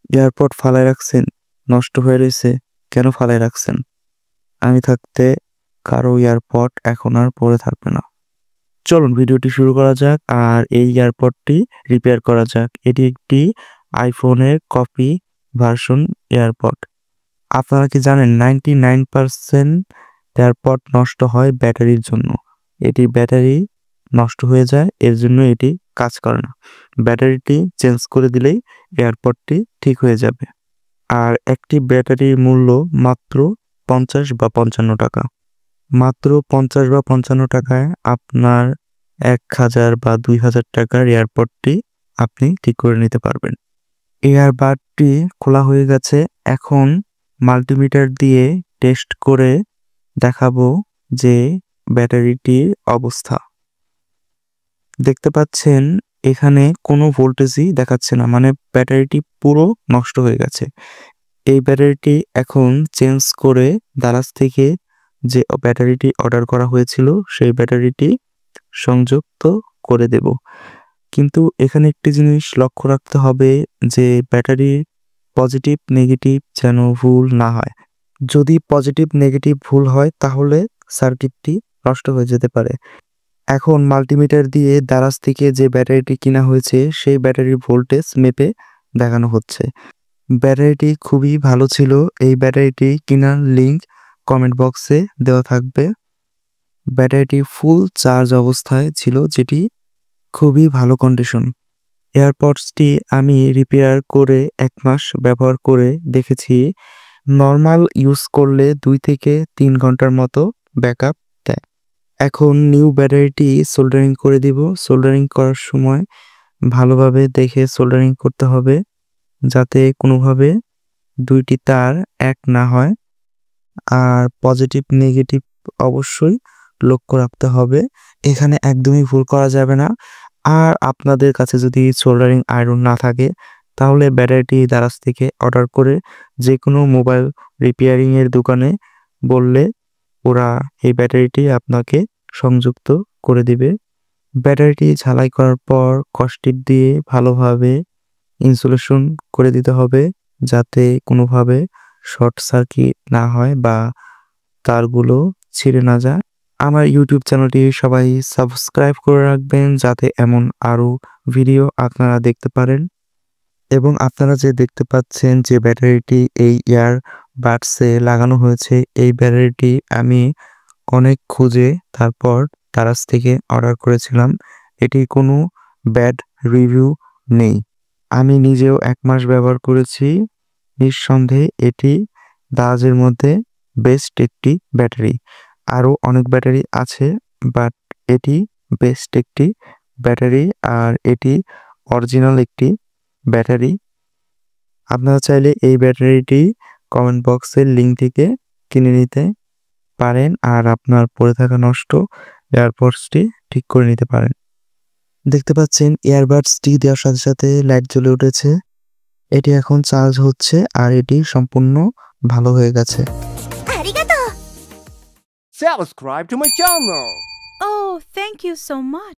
AirPod ফালায় রাখছেন, নষ্ট হয়ে রইছে, কেন ফালায় রাখছেন? আমি থাকতে কারো এয়ারপড এখন আর পরে থাকবে না। চলুন ভিডিওটি শুরু করা যাক আর এই এয়ারপডটি রিপেয়ার করা যাক। এটি একটি আইফোনের কপি ভার্সন এয়ারপড। আপনারা কি জানেন 99% এয়ারপড নষ্ট হয় ব্যাটারির জন্য। এটি ব্যাটারি নষ্ট হয়ে যায়, এর জন্য এটি কাজ করে না। ব্যাটারিটি চেঞ্জ করে দিলেই এয়ারপডটি ঠিক হয়ে যাবে। আর একটি ব্যাটারির মূল্য মাত্র 50 বা 55 টাকা। মাত্র 50 বা 55 টাকায় আপনার 1000 বা 2000 টাকার এয়ারপডটি আপনি ঠিক করে নিতে পারবেন। এয়ারবাডটি খোলা হয়ে গেছে, এখন মাল্টিমিটার দিয়ে টেস্ট করে দেখাবো যে ব্যাটারিটির অবস্থা। দেখতে পাচ্ছেন এখানে কোনো ভোল্টেজই দেখাচ্ছে না, মানে ব্যাটারিটি পুরো নষ্ট হয়ে গেছে। এই ব্যাটারিটি এখন চেঞ্জ করে দারাজ থেকে যে ব্যাটারিটি অর্ডার করা হয়েছিল সেই ব্যাটারিটি সংযুক্ত করে দেব। কিন্তু এখানে একটি জিনিস লক্ষ্য রাখতে হবে যে ব্যাটারির পজিটিভ নেগেটিভ যেন ভুল না হয়। যদি পজিটিভ নেগেটিভ ভুল হয় তাহলে সার্কিটটি নষ্ট হয়ে যেতে পারে। এখন মাল্টিমিটার দিয়ে দারাজ থেকে যে ব্যাটারিটি কিনা হয়েছে সেই ব্যাটারির ভোল্টেজ মেপে দেখানো হচ্ছে। ব্যাটারিটি খুবই ভালো ছিল। এই ব্যাটারিটি কেনার লিঙ্ক কমেন্ট বক্সে দেওয়া থাকবে। ব্যাটারিটি ফুল চার্জ অবস্থায় ছিল, যেটি খুবই ভালো কন্ডিশন। এয়ারপডসটি আমি রিপেয়ার করে 1 মাস ব্যবহার করে দেখেছি। নর্মাল ইউজ করলে 2 থেকে 3 ঘন্টার মতো ব্যাকআপ দেয়। এখন নিউ ব্যাটারিটি সোল্ডারিং করে দিব। সোল্ডারিং করার সময় ভালোভাবে দেখে সোল্ডারিং করতে হবে যাতে কোনোভাবে 2টি তার এক না হয়। আর পজিটিভ নেগেটিভ অবশ্যই লক্ষ্য রাখতে হবে, এখানে একদমই ভুল করা যাবে না। আর আপনাদের কাছে যদি সোল্ডারিং আয়রন না থাকে তাহলে ব্যাটারিটি দারাজ থেকে অর্ডার করে যে কোনো মোবাইল রিপেয়ারিংয়ের দোকানে বললে ওরা এই ব্যাটারিটি আপনাকে সংযুক্ত করে দিবে। ব্যাটারিটি ঝালাই করার পর কষ্টিপ দিয়ে ভালোভাবে ইনসুলেশন করে দিতে হবে যাতে কোনোভাবে শর্ট সার্কিট না হয় বা তারগুলো ছিঁড়ে না যায়। আমার ইউটিউব চ্যানেলটি সবাই সাবস্ক্রাইব করে রাখবেন যাতে এমন আরও ভিডিও আপনারা দেখতে পারেন। এবং আপনারা যে দেখতে পাচ্ছেন যে ব্যাটারিটি এই ইয়ারবাডসে লাগানো হয়েছে, এই ব্যাটারিটি আমি অনেক খুঁজে তারপর দারাজ থেকে অর্ডার করেছিলাম। এটির কোনো ব্যাড রিভিউ নেই। আমি নিজেও 1 মাস ব্যবহার করেছি। নিঃসন্দেহে এটি দারাজের মধ্যে বেস্ট একটি ব্যাটারি। আরও অনেক ব্যাটারি আছে বাট এটি বেস্ট একটি ব্যাটারি আর এটি অরিজিনাল একটি ব্যাটারি। আপনারা চাইলে এই ব্যাটারিটি কমেন্ট বক্সের লিঙ্ক থেকে কিনে নিতে পারেন আর আপনার পড়ে থাকা নষ্ট এয়ারপডসটি ঠিক করে নিতে পারেন। দেখতে পাচ্ছেন এয়ারবাডসটি দেওয়ার সাথে সাথে লাইট জ্বলে উঠেছে। এটি এখন চার্জ হচ্ছে আর এটি সম্পূর্ণ ভালো হয়ে গেছে। Subscribe to my channel. Oh, thank you so much.